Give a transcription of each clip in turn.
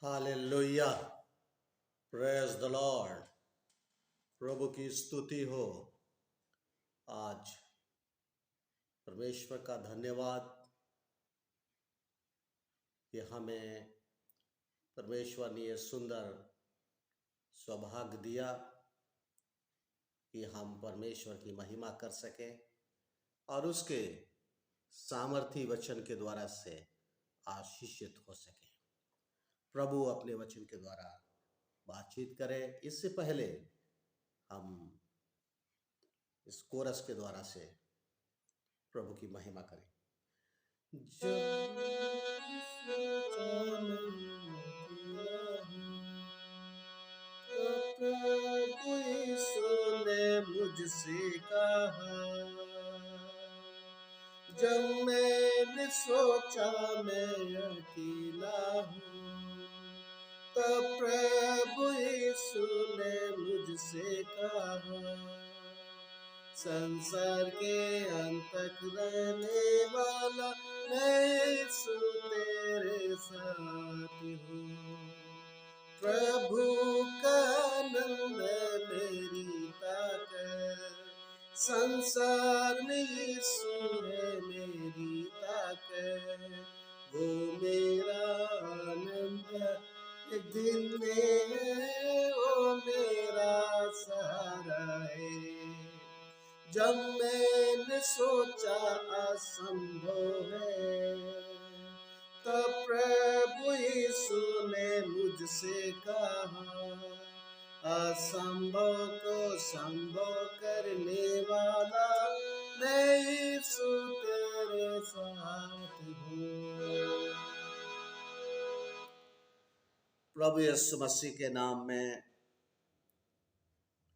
Hallelujah. Praise the Lord. प्रभु की स्तुति हो। आज परमेश्वर का धन्यवाद कि हमें परमेश्वर ने यह सुंदर सौभाग्य दिया कि हम परमेश्वर की महिमा कर सकें और उसके सामर्थी वचन के द्वारा से आशीषित हो सकें। प्रभु अपने वचन के द्वारा बातचीत करे। इससे पहले हम इस कोरस के द्वारा से प्रभु की महिमा करें। जब प्रभु यीशु ने मुझसे कहा, जब मैंने सोचा मैं अकेला हूँ, तब प्रभु यीशु ने मुझसे कहा, संसार के अंत तक रहने वाला मैं यीशु तेरे साथ हूँ। प्रभु का आनंद मेरी ताकत, संसार में यीशु है मेरी ताकत। वो मेरा आनंद एक दिन में है, वो मेरा सहारा है। जब मैंने सोचा असंभव है, तब प्रभु यीशु ने मुझसे कहा, असंभव को संभव करने वाला मैं यीशु तेरे साथ हूँ। प्रभु यीशु मसीह के नाम में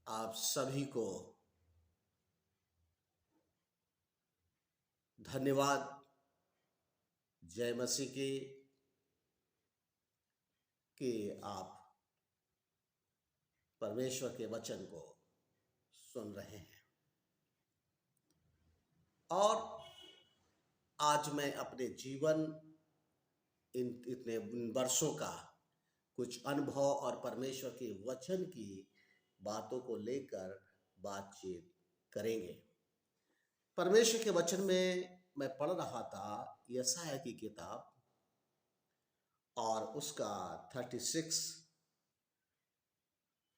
आप सभी को धन्यवाद। जय मसीह की कि आप परमेश्वर के वचन को सुन रहे हैं। और आज मैं अपने जीवन इतने वर्षों का कुछ अनुभव और परमेश्वर के वचन की बातों को लेकर बातचीत करेंगे। परमेश्वर के वचन में मैं पढ़ रहा था यशायाह की किताब और उसका 36,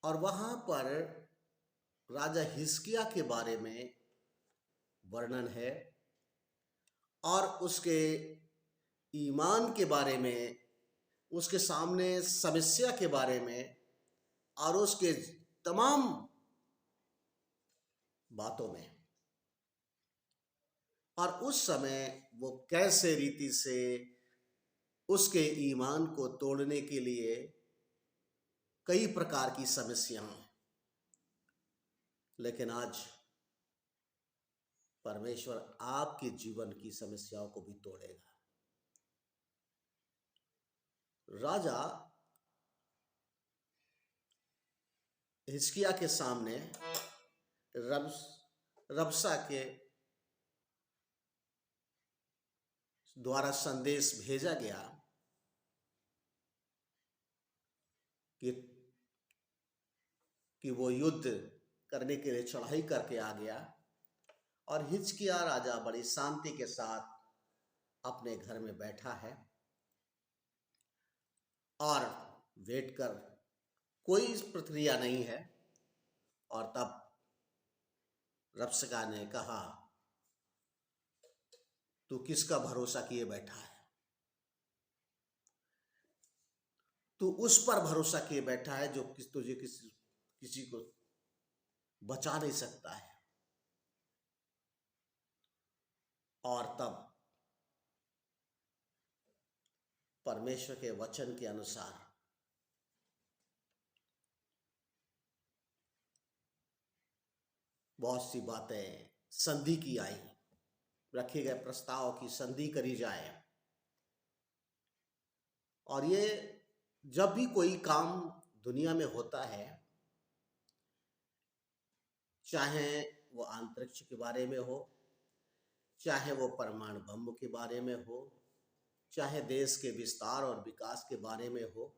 और वहां पर राजा हिजकिय्याह के बारे में वर्णन है और उसके ईमान के बारे में, उसके सामने समस्या के बारे में और उसके तमाम बातों में, और उस समय वो कैसे रीति से उसके ईमान को तोड़ने के लिए कई प्रकार की समस्याएं। लेकिन आज परमेश्वर आपके जीवन की समस्याओं को भी तोड़ेगा। राजा हिजकिय्याह के सामने रबशा के द्वारा संदेश भेजा गया कि वो युद्ध करने के लिए चढ़ाई करके आ गया, और हिजकिय्याह राजा बड़ी शांति के साथ अपने घर में बैठा है और वेट कर, कोई प्रक्रिया नहीं है। और तब रबशा ने कहा, तू किसका भरोसा किए बैठा है? तू उस पर भरोसा किए बैठा है जो तुझे किसी को बचा नहीं सकता है। और तब परमेश्वर के वचन के अनुसार बहुत सी बातें संधि की आई, रखे गए प्रस्ताव की संधि करी जाए। और ये जब भी कोई काम दुनिया में होता है, चाहे वो अंतरिक्ष के बारे में हो, चाहे वो परमाणु बम के बारे में हो, चाहे देश के विस्तार और विकास के बारे में हो,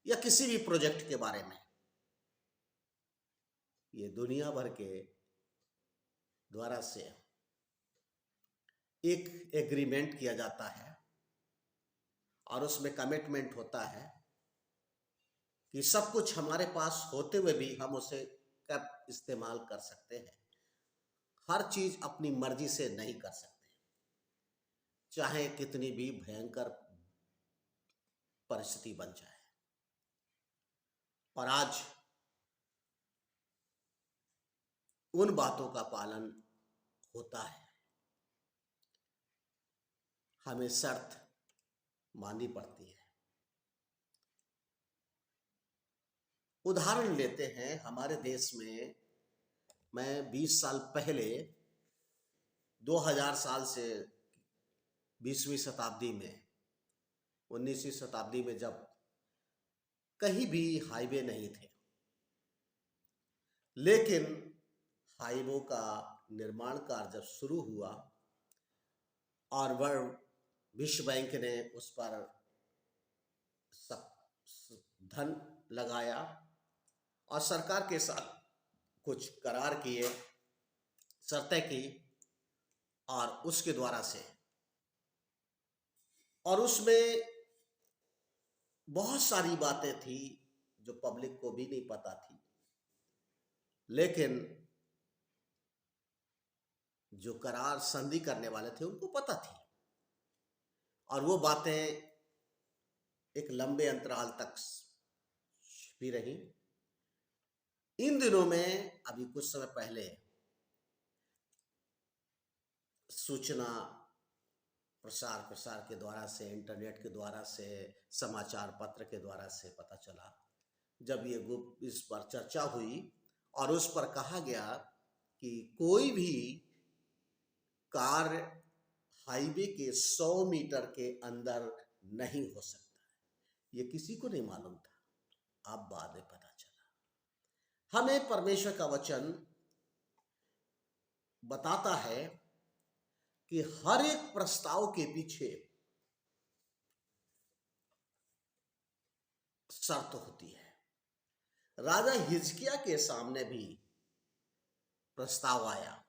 या किसी भी प्रोजेक्ट के बारे में, ये दुनिया भर के द्वारा से एक एग्रीमेंट किया जाता है और उसमें कमिटमेंट होता है कि सब कुछ हमारे पास होते हुए भी हम उसे कब इस्तेमाल कर सकते हैं। हर चीज अपनी मर्जी से नहीं कर सकते, चाहे कितनी भी भयंकर परिस्थिति बन जाए। और आज उन बातों का पालन होता है, हमें शर्त माननी पड़ती है। उदाहरण लेते हैं, हमारे देश में मैं 20 साल पहले 2000 साल से 20वीं शताब्दी में 19वीं शताब्दी में जब कहीं भी हाईवे नहीं थे, लेकिन हाईवे का निर्माण कार्य जब शुरू हुआ और वह विश्व बैंक ने उस पर धन लगाया और सरकार के साथ कुछ करार किए, शर्तें की, और उसके द्वारा से, और उसमें बहुत सारी बातें थी जो पब्लिक को भी नहीं पता थी, लेकिन जो करार संधि करने वाले थे उनको पता थी, और वो बातें एक लंबे अंतराल तक छिपी रही। इन दिनों में अभी कुछ समय पहले सूचना प्रसार के द्वारा से, इंटरनेट के द्वारा से, समाचार पत्र के द्वारा से पता चला, जब ये इस पर चर्चा हुई और उस पर कहा गया कि कोई भी कार हाईवे के 100 मीटर के अंदर नहीं हो सकता है। ये किसी को नहीं मालूम था, अब बाद में पता चला। हमें परमेश्वर का वचन बताता है कि हर एक प्रस्ताव के पीछे शर्त होती है। राजा हिजकिय्याह के सामने भी प्रस्ताव आया,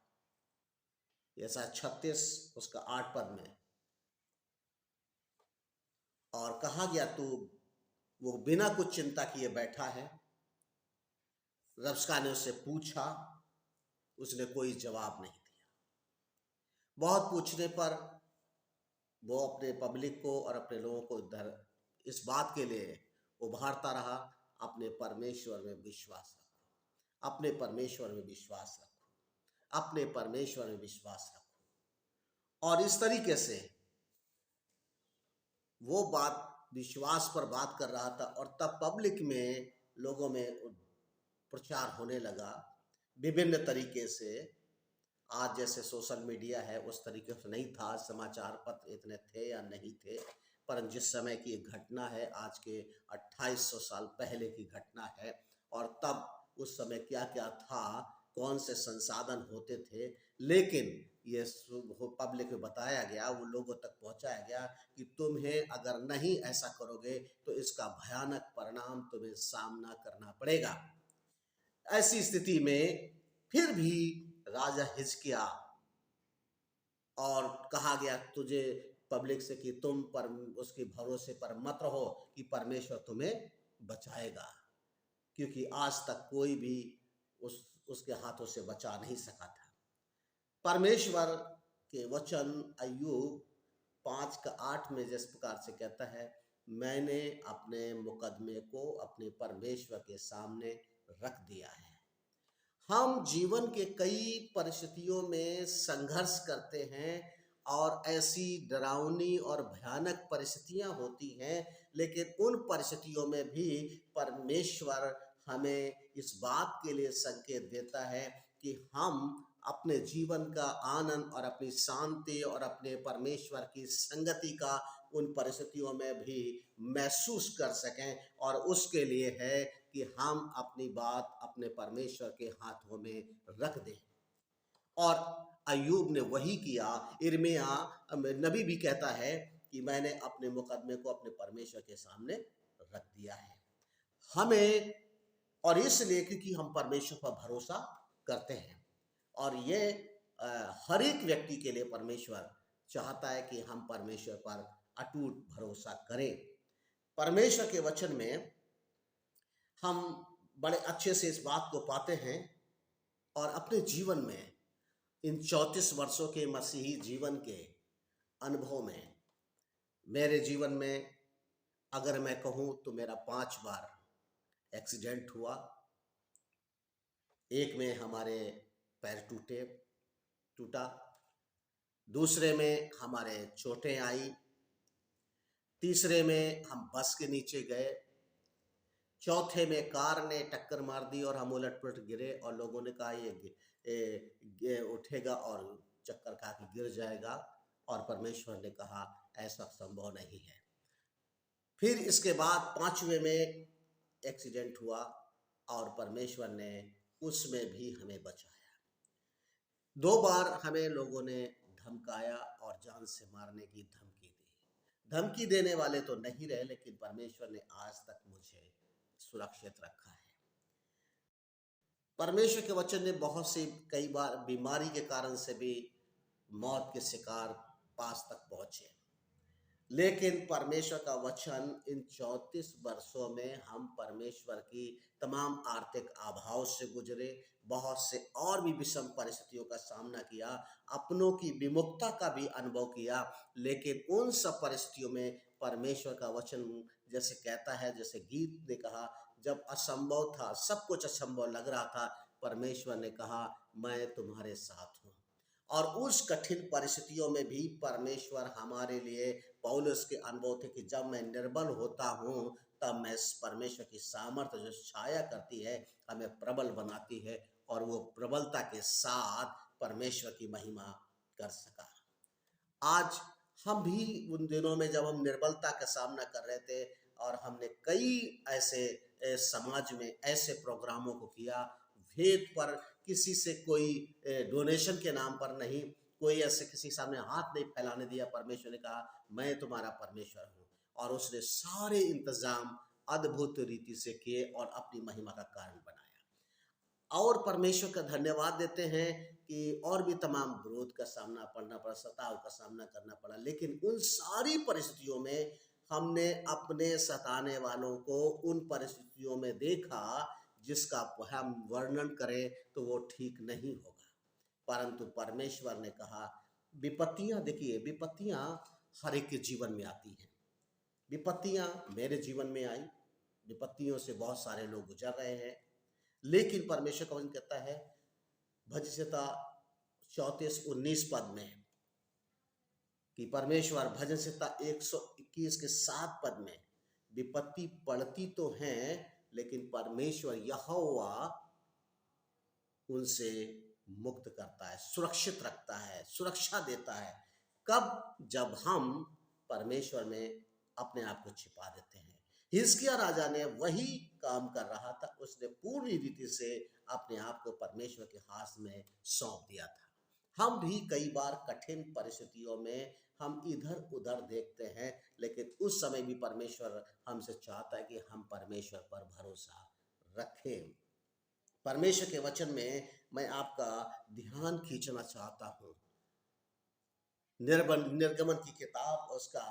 ऐसा 36 उसका 8 पद में, और कहा गया तू वो बिना कुछ चिंता किए बैठा है। रब्शका ने उससे पूछा, उसने कोई जवाब नहीं दिया। बहुत पूछने पर वो अपने पब्लिक को और अपने लोगों को इधर इस बात के लिए उभारता रहा, अपने परमेश्वर में विश्वास रखो, अपने परमेश्वर में विश्वास रखो, अपने परमेश्वर में विश्वास रखो। और इस तरीके से वो बात विश्वास पर बात कर रहा था, और तब पब्लिक में, लोगों में प्रचार होने लगा विभिन्न तरीके से। आज जैसे सोशल मीडिया है उस तरीके से नहीं था, समाचार पत्र इतने थे या नहीं थे, पर जिस समय की घटना है, आज के 2800 साल पहले की घटना है, और तब उस समय क्या क्या था, कौन से संसाधन होते थे, लेकिन ये पब्लिक में बताया गया, वो लोगों तक पहुंचाया गया कि तुम्हें अगर नहीं ऐसा करोगे तो इसका भयानक परिणाम तुम्हें सामना करना पड़ेगा। ऐसी स्थिति में फिर भी राजा हिजकिय्याह, और कहा गया तुझे पब्लिक से कि तुम पर उसके भरोसे पर मत रहो कि परमेश्वर तुम्हें बचाएगा, क्योंकि आज तक कोई भी उसके हाथों से बचा नहीं सका था। परमेश्वर के वचन अय्यूब 5:8 में जिस प्रकार से कहता है, मैंने अपने मुकदमे को अपने परमेश्वर के सामने रख दिया है। हम जीवन के कई परिस्थितियों में संघर्ष करते हैं और ऐसी डरावनी और भयानक परिस्थितियां होती हैं, लेकिन उन परिस्थितियों में भी परमेश्वर हमें इस बात के लिए संकेत देता है कि हम अपने जीवन का आनंद और अपनी शांति और अपने परमेश्वर की संगति का उन परिस्थितियों में भी महसूस कर सकें, और उसके लिए है कि हम अपनी बात अपने परमेश्वर के हाथों में रख दें। और अय्यूब ने वही किया। यिर्मयाह नबी भी कहता है कि मैंने अपने मुकदमे को अपने परमेश्वर के सामने रख दिया है। हमें, और इसलिए क्योंकि हम परमेश्वर पर भरोसा करते हैं। और ये हर एक व्यक्ति के लिए परमेश्वर चाहता है कि हम परमेश्वर पर अटूट भरोसा करें। परमेश्वर के वचन में हम बड़े अच्छे से इस बात को पाते हैं, और अपने जीवन में इन 34 वर्षों के मसीही जीवन के अनुभव में, मेरे जीवन में अगर मैं कहूँ तो मेरा 5 बार एक्सीडेंट हुआ। एक में हमारे पैर टूटा, दूसरे में हमारे चोटें आई, तीसरे में हम बस के नीचे गए, चौथे में कार ने टक्कर मार दी और हम उलट-पुलट गिरे और लोगों ने कहा ये उठेगा और चक्कर खा के गिर जाएगा, और परमेश्वर ने कहा ऐसा संभव नहीं है। फिर इसके बाद 5वें में एक्सीडेंट हुआ और परमेश्वर ने उसमें भी हमें बचाया। 2 बार हमें लोगों ने धमकाया और जान से मारने की धमकी दी। धमकी देने वाले तो नहीं रहे, लेकिन परमेश्वर ने आज तक मुझे सुरक्षित रखा है। परमेश्वर के वचन ने बहुत सी कई बार बीमारी के कारण से भी मौत के शिकार पास तक पहुंचे, लेकिन परमेश्वर का वचन इन 34 वर्षों में हम परमेश्वर की तमाम आर्थिक अभाव से गुजरे, बहुत से और भी विषम परिस्थितियों का सामना किया, अपनों की विमुखता का भी अनुभव किया, लेकिन उन सब परिस्थितियों में परमेश्वर का वचन जैसे कहता है, जैसे गीत ने कहा, जब असंभव था, सब कुछ असंभव लग रहा था, परमेश्वर ने कहा मैं तुम्हारे साथ हूँ। और उस कठिन परिस्थितियों में भी परमेश्वर हमारे लिए, पौलुस के अनुभव थे कि जब मैं निर्बल होता हूँ तब मैं परमेश्वर की सामर्थ्य जो छाया करती है हमें प्रबल बनाती है, और वो प्रबलता के साथ परमेश्वर की महिमा कर सका। आज हम भी उन दिनों में जब हम निर्बलता का सामना कर रहे थे, और हमने कई ऐसे समाज में ऐसे प्रोग्रामों को किया, भेद पर किसी से कोई डोनेशन के नाम पर नहीं, कोई ऐसे किसी सामने हाथ नहीं फैलाने दिया। परमेश्वर ने कहा मैं तुम्हारा परमेश्वर हूँ, और उसने सारे इंतजाम अद्भुत रीति से किए और अपनी महिमा का कारण बनाया। और परमेश्वर का धन्यवाद देते हैं कि और भी तमाम विरोध का सामना पड़ना पड़ा, सताव का सामना करना पड़ा, लेकिन उन सारी परिस्थितियों में हमने अपने सताने वालों को उन परिस्थितियों में देखा जिसका हम वर्णन करें तो वो ठीक नहीं होगा। परंतु परमेश्वर ने कहा विपत्तियां, देखिए विपत्तियां हर एक के जीवन में आती हैं। विपत्तियां मेरे जीवन में आई, विपत्तियों से बहुत सारे लोग गुजर रहे हैं, लेकिन परमेश्वर का वचन कहता है भजन संहिता 34:19 पद में कि परमेश्वर, भजन संहिता 121 के 7 पद में, विपत्ति पड़ती तो हैं लेकिन परमेश्वर यहोवा उनसे मुक्त करता है, सुरक्षित रखता है, सुरक्षा देता है। कब? जब हम परमेश्वर में अपने आप को छिपा देते हैं। हिजकिय्याह राजा ने वही काम कर रहा था, उसने पूरी रीति से अपने आप को परमेश्वर के हाथ में सौंप दिया था। हम भी कई बार कठिन परिस्थितियों में हम इधर उधर देखते हैं, लेकिन उस समय भी परमेश्वर हमसे चाहता है कि हम परमेश्वर पर भरोसा रखें। परमेश्वर के वचन में मैं आपका ध्यान खींचना चाहता हूँ, निर्गमन की किताब उसका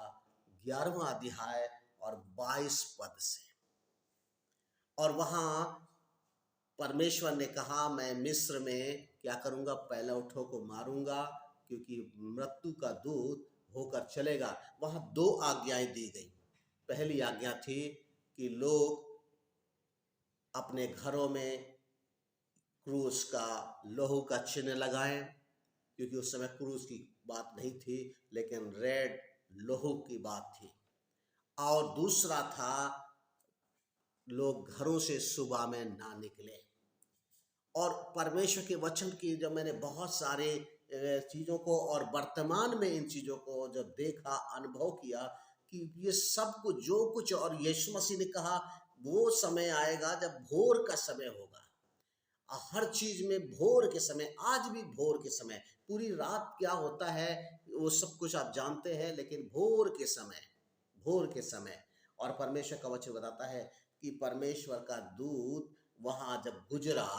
11वां अध्याय और 22 पद से। और वहां परमेश्वर ने कहा मैं मिस्र में क्या करूंगा, पहलौठों को मारूंगा क्योंकि मृत्यु का दूत होकर चलेगा। वहां 2 आज्ञाएं दी गई। पहली आज्ञा थी कि लोग अपने घरों में क्रूस का, लोहू का चिन्ह लगाएं, क्योंकि उस समय क्रूस की बात नहीं थी लेकिन रेड लोहू की बात थी। और दूसरा था लोग घरों से सुबह में ना निकले। और परमेश्वर के वचन की जब मैंने बहुत सारे चीज़ों को और वर्तमान में इन चीज़ों को जब देखा, अनुभव किया कि ये सब कुछ जो कुछ, और यीशु मसीह ने कहा वो समय आएगा जब भोर का समय होगा। हर चीज में भोर के समय, आज भी भोर के समय, पूरी रात क्या होता है वो सब कुछ आप जानते हैं, लेकिन भोर के समय, भोर के समय। और परमेश्वर का वचन बताता है कि परमेश्वर का दूत वहां जब गुजरा,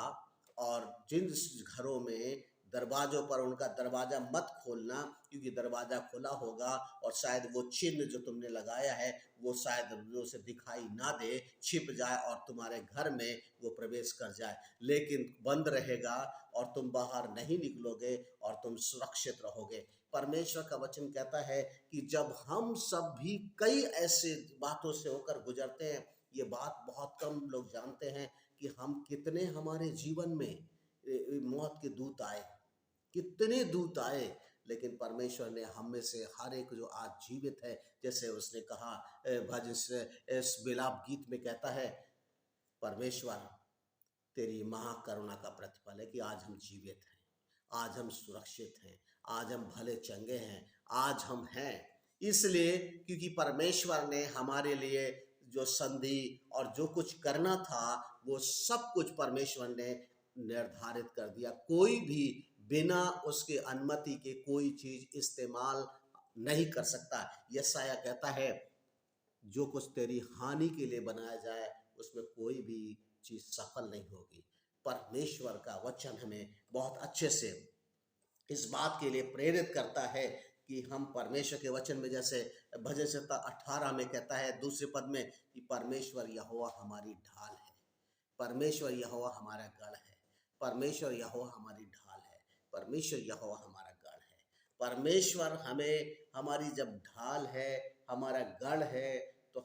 और जिन घरों में दरवाजों पर उनका दरवाजा मत खोलना, क्योंकि दरवाजा खुला होगा और शायद वो चिन्ह जो तुमने लगाया है वो शायद उसे दिखाई ना दे, छिप जाए और तुम्हारे घर में वो प्रवेश कर जाए, लेकिन बंद रहेगा और तुम बाहर नहीं निकलोगे और तुम सुरक्षित रहोगे। परमेश्वर का वचन कहता है कि जब हम सब भी कई ऐसे बातों से होकर गुजरते हैं, ये बात बहुत कम लोग जानते हैं कि हम कितने हमारे जीवन में मौत के दूत आए, कितने दूत आए, लेकिन परमेश्वर ने हम में से हर एक जो आज जीवित है, जैसे उसने कहा भजन से इस विलाप गीत में कहता है, परमेश्वर तेरी महाकरुणा का प्रतिफल है कि आज हम जीवित हैं, आज हम सुरक्षित हैं, आज हम भले चंगे हैं, आज हम हैं। इसलिए क्योंकि परमेश्वर ने हमारे लिए जो संधि और जो कुछ करना था वो सब कुछ परमेश्वर ने निर्धारित कर दिया। कोई भी बिना उसके अनुमति के कोई चीज इस्तेमाल नहीं कर सकता। यशायाह कहता है जो कुछ तेरी हानि के लिए बनाया जाए उसमें कोई भी चीज सफल नहीं होगी। परमेश्वर का वचन हमें बहुत अच्छे से इस बात के लिए प्रेरित करता है कि हम परमेश्वर के वचन में, जैसे भजन संहिता 18 में कहता है दूसरे पद में कि परमेश्वर यहोवा हमारी ढाल है, परमेश्वर यहोवा हमारा गढ़ है, परमेश्वर यहोवा हमारी ढाल है, परमेश्वर यहोवा हमारा गढ़ है। परमेश्वर हमें, हमारी जब ढाल है, हमारा गढ़ है, तो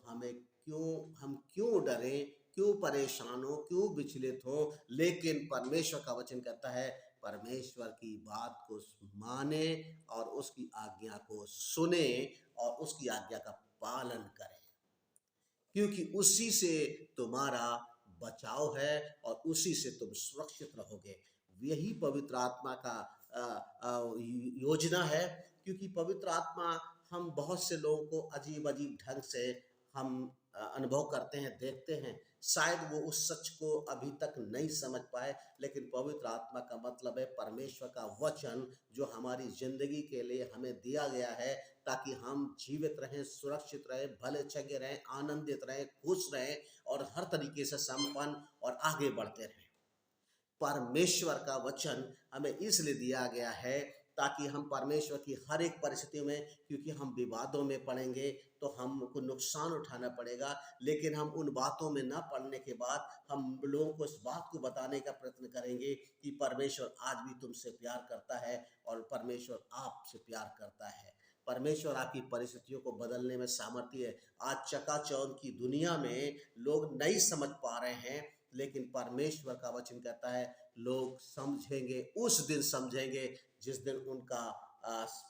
हम क्यों डरें, क्यों परेशान हो, क्यों विचलित हो। लेकिन परमेश्वर का वचन कहता है परमेश्वर की बात को माने और उसकी आज्ञा को सुने और उसकी आज्ञा का पालन करें, क्योंकि उसी से तुम्हारा बचाव है और उसी से तुम सुरक्षित रहोगे। यही पवित्र आत्मा का योजना है, क्योंकि पवित्र आत्मा, हम बहुत से लोगों को अजीब अजीब ढंग से हम अनुभव करते हैं, देखते हैं, शायद वो उस सच को अभी तक नहीं समझ पाए। लेकिन पवित्र आत्मा का मतलब है परमेश्वर का वचन जो हमारी जिंदगी के लिए हमें दिया गया है, ताकि हम जीवित रहें, सुरक्षित रहें, भले चंगे रहें, आनंदित रहें, खुश रहें और हर तरीके से संपन्न और आगे बढ़ते रहें। परमेश्वर का वचन हमें इसलिए दिया गया है ताकि हम परमेश्वर की हर एक परिस्थितियों में, क्योंकि हम विवादों में पड़ेंगे तो हमको नुकसान उठाना पड़ेगा, लेकिन हम उन बातों में न पड़ने के बाद हम लोगों को इस बात को बताने का प्रयत्न करेंगे कि परमेश्वर आज भी तुमसे प्यार करता है और परमेश्वर आपसे प्यार करता है। परमेश्वर आपकी परिस्थितियों को बदलने में सामर्थ्य है। आज चकाचौंध की दुनिया में लोग नहीं समझ पा रहे हैं, लेकिन परमेश्वर का वचन कहता है लोग समझेंगे, उस दिन समझेंगे जिस दिन उनका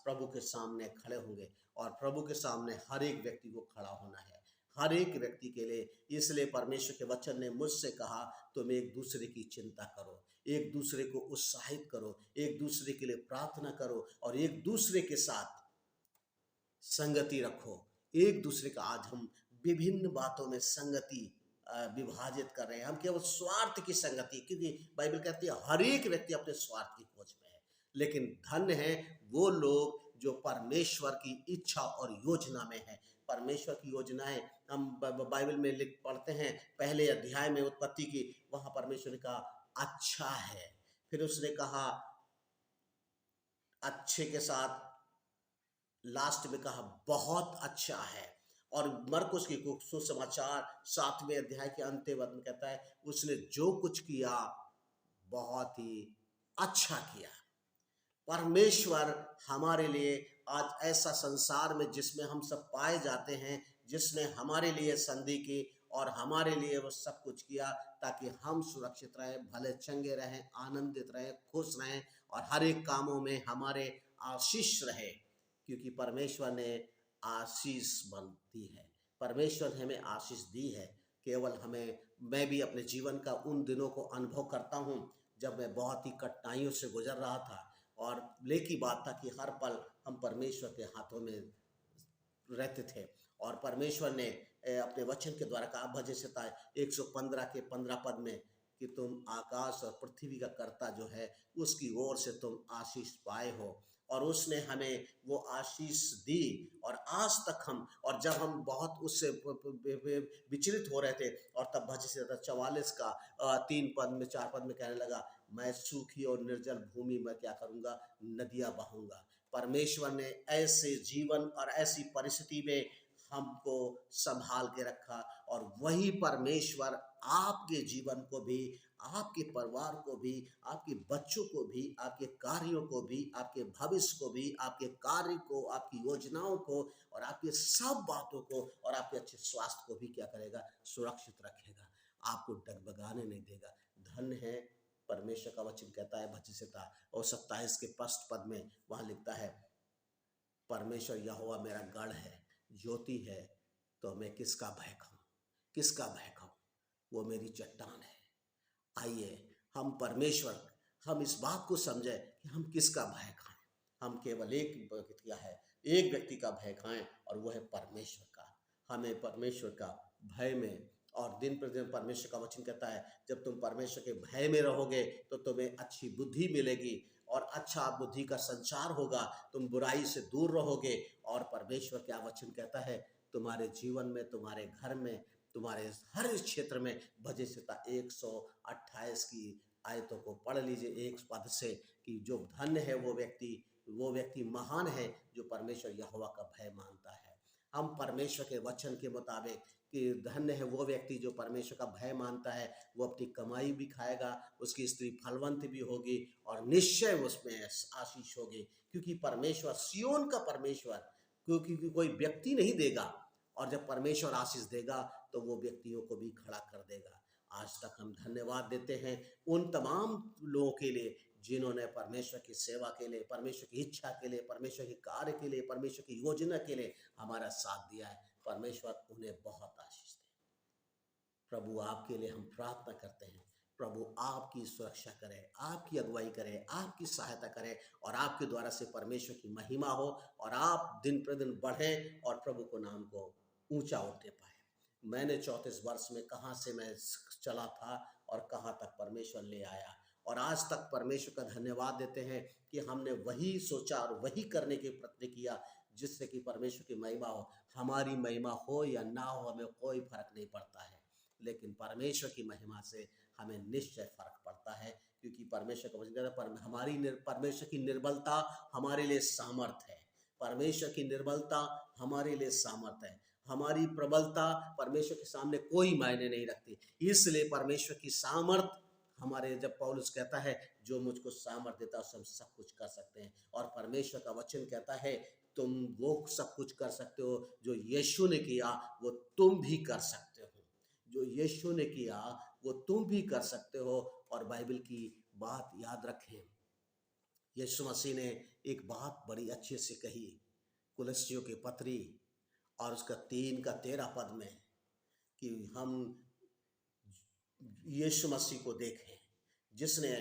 प्रभु के सामने खड़े होंगे। और प्रभु के सामने हर एक व्यक्ति को खड़ा होना है, हर एक व्यक्ति के लिए। इसलिए परमेश्वर के वचन ने मुझसे कहा तुम एक दूसरे की चिंता करो, एक दूसरे को उत्साहित करो, एक दूसरे के लिए प्रार्थना करो और एक दूसरे के साथ संगति रखो। एक दूसरे का, आज हम विभिन्न बातों में संगति विभाजित कर रहे हैं, हम केवल स्वार्थ की संगति, क्योंकि बाइबल कहती है हर एक व्यक्ति अपने स्वार्थ की खोज में है। लेकिन धन्य है वो लोग जो परमेश्वर की इच्छा और योजना में है। परमेश्वर की योजनाएं हम बाइबल में लिख पढ़ते हैं, पहले अध्याय में उत्पत्ति की, वहां परमेश्वर ने कहा अच्छा है, फिर उसने कहा अच्छे के साथ लास्ट में कहा बहुत अच्छा है। और मरकुस की सुसमाचार 7वें अध्याय के अंत में कहता है उसने जो कुछ किया बहुत ही अच्छा किया। परमेश्वर हमारे लिए आज ऐसा संसार में जिसमें हम सब पाए जाते हैं, जिसने हमारे लिए संधि की और हमारे लिए वो सब कुछ किया ताकि हम सुरक्षित रहें, भले चंगे रहें, आनंदित रहें, खुश रहें और हर एक कामों में हमारे आशीष रहे, क्योंकि परमेश्वर ने आशीष बनती है, परमेश्वर ने हमें आशीष दी है। केवल हमें, मैं भी अपने जीवन का उन दिनों को अनुभव करता हूँ जब मैं बहुत ही कठिनाइयों से गुजर रहा था और लेकी बात था कि हर पल हम परमेश्वर के हाथों में रहते थे। और परमेश्वर ने अपने वचन के द्वारा कहा, भजन संहिता 115 के 15 पद में, कि तुम आकाश और पृथ्वी का कर्ता जो है उसकी ओर से तुम आशीष पाए हो और उसने हमें वो आशीष दी। और आज तक हम, और जब हम बहुत उससे विचलित हो रहे थे, और तब भजन से 44 का 3 पद में 4 पद में कहने लगा, मैं सूखी और निर्जल भूमि में क्या करूंगा, नदियां बहाऊंगा। परमेश्वर ने ऐसे जीवन और ऐसी परिस्थिति में हमको संभाल के रखा, और वही परमेश्वर आपके जीवन को भी, आपके परिवार को भी, आपके बच्चों को भी, आपके कार्यों को भी, आपके भविष्य को भी, आपके कार्य को, आपकी योजनाओं को, और आपके सब बातों को, और आपके अच्छे स्वास्थ्य को भी क्या करेगा, सुरक्षित रखेगा, आपको डगमगाने नहीं देगा। धन्य है, परमेश्वर का वचन कहता है भजन संहिता और 27 के 1 पद में वहां लिखता है, परमेश्वर यहोवा मेरा गढ़ है, ज्योति है, तो मैं किसका भय खाऊं, किसका भय खाऊं, वो मेरी चट्टान है। आइए हम परमेश्वर, हम इस बात को समझे कि हम किसका भय खाएं। हम केवल एक व्यक्ति का भय खाएं, और वो है परमेश्वर का। हमें परमेश्वर का भय में, और दिन प्रतिदिन परमेश्वर का वचन कहता है, जब तुम परमेश्वर के भय में रहोगे तो तुम्हें अच्छी बुद्धि मिलेगी, और अच्छा बुद्धि का संचार होगा, तुम बुराई से दूर रहोगे। और परमेश्वर क्या वचन कहता है, तुम्हारे जीवन में, तुम्हारे घर में, तुम्हारे हर क्षेत्र में। भजन संहिता 128 की आयतों को पढ़ लीजिए, एक पद से, कि जो धन्य है वो व्यक्ति महान है जो परमेश्वर यहोवा का भय मानता है। हम परमेश्वर के वचन के मुताबिक, कि धन्य है वो व्यक्ति जो परमेश्वर का भय मानता है, वो अपनी कमाई भी खाएगा, उसकी स्त्री फलवंत भी होगी, और निश्चय उसमें आशीष होगी। क्योंकि परमेश्वर, सियोन का परमेश्वर, क्योंकि कोई व्यक्ति नहीं देगा, और जब परमेश्वर आशीष देगा तो वो व्यक्तियों को भी खड़ा कर देगा। आज तक हम धन्यवाद देते हैं उन तमाम लोगों के लिए जिन्होंने परमेश्वर की सेवा के लिए, परमेश्वर की इच्छा के लिए, परमेश्वर के कार्य के लिए, परमेश्वर की योजना के लिए हमारा साथ दिया है। परमेश्वर उन्हें बहुत आशीष दे। प्रभु आपके लिए हम प्रार्थना करते हैं, प्रभु आपकी सुरक्षा करे, आपकी अगुवाई करे, आपकी सहायता करे, और आपके द्वारा से परमेश्वर की महिमा हो, और आप दिन प्रतिदिन बढ़े, और प्रभु को नाम को ऊंचा उठने पाए। मैंने 34 वर्ष में कहाँ से मैं चला था और कहाँ तक परमेश्वर ले आया, और आज तक परमेश्वर का धन्यवाद देते हैं कि हमने वही सोचा और वही करने की प्रतिज्ञा किया, जिससे कि परमेश्वर की महिमा हो। हमारी महिमा हो या ना हो, हमें कोई फर्क नहीं पड़ता है, लेकिन परमेश्वर की महिमा से हमें निश्चय फर्क पड़ता है। क्योंकि परमेश्वर का वचन कहता है, परमेश्वर की निर्बलता हमारे लिए सामर्थ है। परमेश्वर की निर्बलता हमारे लिए सामर्थ है। हमारी प्रबलता परमेश्वर के सामने कोई मायने नहीं रखती। इसलिए परमेश्वर की सामर्थ हमारे, जब पौलुस कहता है, जो मुझको सामर्थ देता है उससे हम सब कुछ कर सकते हैं। और परमेश्वर का वचन कहता है, तुम वो सब कुछ कर सकते हो जो यीशु ने किया, वो तुम भी कर सकते हो। जो यीशु ने किया वो तुम भी कर सकते हो। और बाइबल की बात याद रखें, यीशु मसीह ने एक बात बड़ी अच्छे से कही, कुलस्सियों की पत्री और उसका 3 का 13 पद में, कि हम यीशु मसीह को देखें, जिसने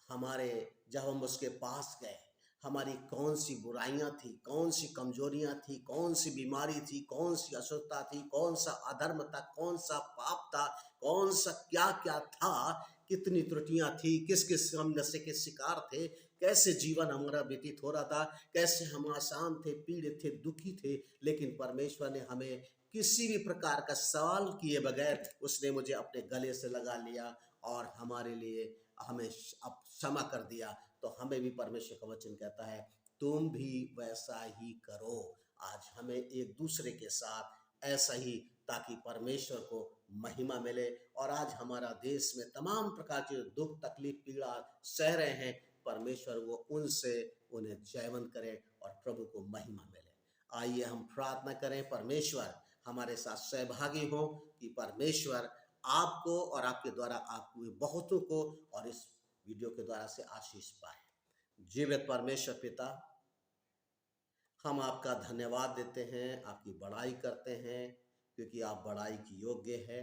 हमारे, जब हम उसके पास गए, हमारी कौन सी बुराइयां थी, कौन सी कमजोरियां थी, कौन सी बीमारी थी, कौन सी अशुद्धता थी, कौन सा अधर्म था, कौन सा पाप था, कौन सा क्या क्या था, कितनी त्रुटियां थी, किस किस हम नशे के शिकार थे, कैसे जीवन हमारा व्यतीत हो रहा था, कैसे हम आसान थे, पीड़ित थे, दुखी थे। लेकिन परमेश्वर ने हमें किसी भी प्रकार का सवाल किए बगैर उसने मुझे अपने गले से लगा लिया, और हमारे लिए हमें अब क्षमा कर दिया। तो हमें भी परमेश्वर का वचन कहता है, तुम भी वैसा ही करो। आज हमें एक दूसरे के साथ ऐसा ही, ताकि परमेश्वर को महिमा मिले। और आज हमारा देश में तमाम प्रकार के दुख, तकलीफ, पीड़ा सह रहे हैं, परमेश्वर वो उनसे उन्हें जयवंत करे और प्रभु को महिमा मिले। आइए हम प्रार्थना करें, परमेश्वर हमारे साथ सहभागी हो, कि परमेश्वर आपको और आपके द्वारा आपको बहुतों को और इस वीडियो के द्वारा से आशीष पाए। जीवित परमेश्वर पिता, हम आपका धन्यवाद देते हैं, आपकी बड़ाई करते हैं, क्योंकि आप बड़ाई की योग्य है,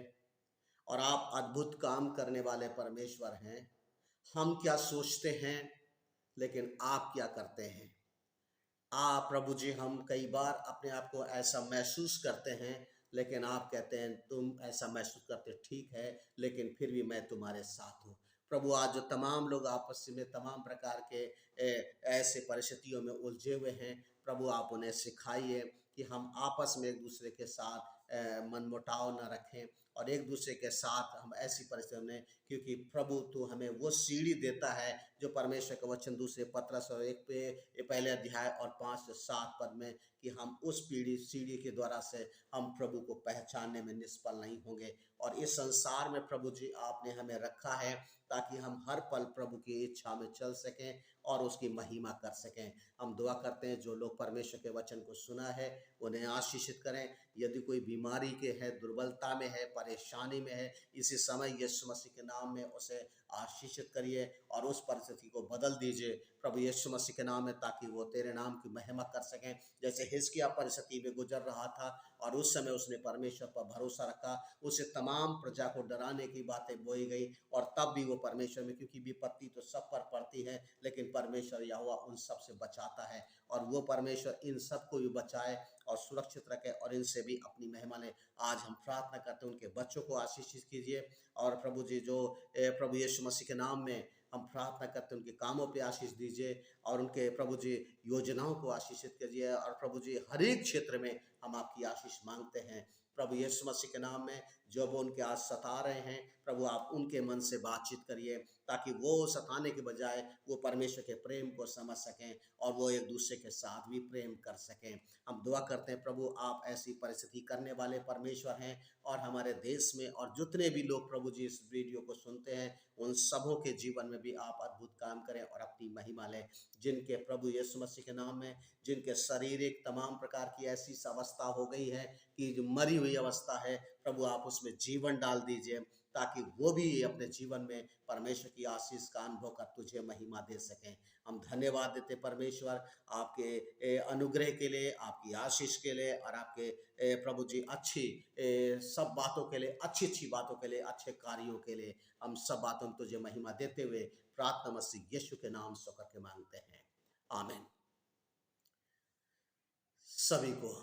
और आप अद्भुत काम करने वाले परमेश्वर हैं। हम क्या सोचते हैं, लेकिन आप क्या करते हैं। प्रभु जी, हम कई बार अपने आप को ऐसा महसूस करते हैं, लेकिन आप कहते हैं तुम ऐसा महसूस करते ठीक है, लेकिन फिर भी मैं तुम्हारे साथ हूँ। प्रभु आज जो तमाम लोग आपस में तमाम प्रकार के ऐसे परिस्थितियों में उलझे हुए हैं, प्रभु आप उन्हें सिखाइए कि हम आपस में एक दूसरे के साथ मनमुटाव न रखें और एक दूसरे के साथ हम ऐसी परिस्थितियों में, क्योंकि प्रभु तो हमें वो सीढ़ी देता है जो परमेश्वर का वचन दूसरे पत्रस और एक पे पहले अध्याय और 5 से 7 पद में, कि हम उस सीढ़ी के द्वारा से हम प्रभु को पहचानने में निष्फल नहीं होंगे। और इस संसार में प्रभु जी आपने हमें रखा है ताकि हम हर पल प्रभु की इच्छा में चल सकें और उसकी महिमा कर सकें। हम दुआ करते हैं जो लोग परमेश्वर के वचन को सुना है उन्हें आशीषित करें। यदि कोई बीमारी के है, दुर्बलता में है, परेशानी में है, इसी समय यीशु मसीह के नाम में उसे आशीषित करिए और उस परिस्थिति को बदल दीजिए प्रभु यीशु मसीह के नाम में, ताकि वो तेरे नाम की महिमा कर सकें। जैसे हिजकिय्याह परिस्थिति में गुजर रहा था और उस समय उसने परमेश्वर पर भरोसा रखा, उसे तमाम प्रजा को डराने की बातें बोई गई और तब भी वो परमेश्वर में, क्योंकि विपत्ति तो सब पर पड़ती है लेकिन परमेश्वर यहोवा उन सब से बचाता है और वो परमेश्वर इन सब को भी बचाए और सुरक्षित रखे और इनसे भी अपनी महिमा ले। आज हम प्रार्थना करते हैं उनके बच्चों को आशीषित कीजिए और प्रभु जी जो प्रभु यीशु मसीह के नाम में हम प्रार्थना करते हैं उनके कामों पे आशीष दीजिए और उनके प्रभु जी योजनाओं को आशीषित कीजिए और प्रभु जी हर एक क्षेत्र में हम आपकी आशीष मांगते हैं प्रभु यीशु मसीह के नाम में। जो वो उनके आज सता रहे हैं प्रभु आप उनके मन से बातचीत करिए ताकि वो सताने के बजाय वो परमेश्वर के प्रेम को समझ सकें और वो एक दूसरे के साथ भी प्रेम कर सकें। हम दुआ करते हैं प्रभु आप ऐसी परिस्थिति करने वाले परमेश्वर हैं और हमारे देश में और जितने भी लोग प्रभु जी इस वीडियो को सुनते हैं उन सबों के जीवन में भी आप अद्भुत काम करें और अपनी महिमा लें। जिनके प्रभु यीशु मसीह के नाम में जिनके शारीरिक तमाम प्रकार की ऐसी अवस्था हो गई है कि जो मरी हुई अवस्था है प्रभु आप उसमें जीवन डाल दीजिए ताकि वो भी अपने जीवन में परमेश्वर की आशीष का अनुभव कर तुझे महिमा दे सकें। हम धन्यवाद देते परमेश्वर आपके अनुग्रह के लिए, आपकी आशीष के लिए और आपके प्रभु जी अच्छी सब बातों के लिए, अच्छी अच्छी बातों के लिए, अच्छे कार्यों के लिए हम सब बातों में तुझे महिमा देते हुए प्रार्थना मसीह यीशु के नाम से करके मांगते हैं, आमीन। सभी को